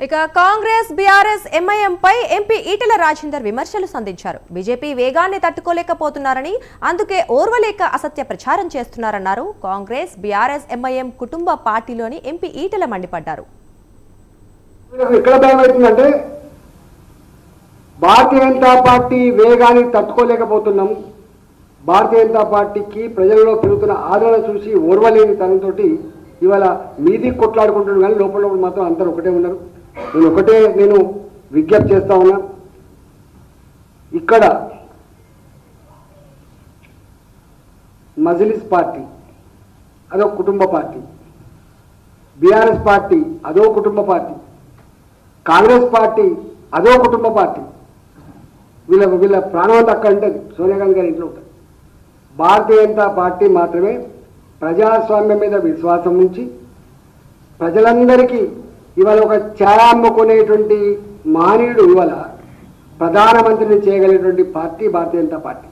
ఇక Congress BRS MIM పై MP Etela Rajender విమర్శలు సంధించారు. BJP వేగాన్ని తట్టుకోలేకపోతున్నారని, అందుకే ఓర్వలేక అసత్య ప్రచారం చేస్తున్నారన్నారు. కాంగ్రెస్ బీఆర్ఎస్ ఎంఐఎం కుటుంబ పార్టీలోని ఎంపీ ఈటెల మండిపడ్డారు. ఇక్కడ భయమవుతుందంటే భారతీయ జనతా పార్టీ వేగాన్ని తట్టుకోలేకపోతున్నాం. భారతీయ జనతా పార్టీకి ప్రజల్లో పెరుగుతున్న ఆదరణ చూసి ఓర్వలేని తనంతో ఇవాళ మీది కొట్లాడుకుంటున్నాను. కానీ లోపల మాత్రం అందరూ ఒకటే ఉన్నారు. నేను విజ్ఞప్తి చేస్తా ఉన్నా, ఇక్కడ మజ్లిస్ పార్టీ అదో కుటుంబ పార్టీ, బీఆర్ఎస్ పార్టీ అదో కుటుంబ పార్టీ, కాంగ్రెస్ పార్టీ అదో కుటుంబ పార్టీ. వీళ్ళ ప్రాణవంత అక్కడ ఉంటుంది, సోనియా గాంధీ గారి ఇంట్లో ఉంటుంది. భారతీయ జనతా పార్టీ మాత్రమే ప్రజాస్వామ్యం మీద విశ్వాసం ఉంచి ప్రజలందరికీ ఇవాళ ఒక ఛాయ అమ్ముకునేటువంటి మానవుడు ఇవాళ ప్రధానమంత్రిని చేయగలిగినటువంటి పార్టీ భారతీయ జనతా పార్టీ.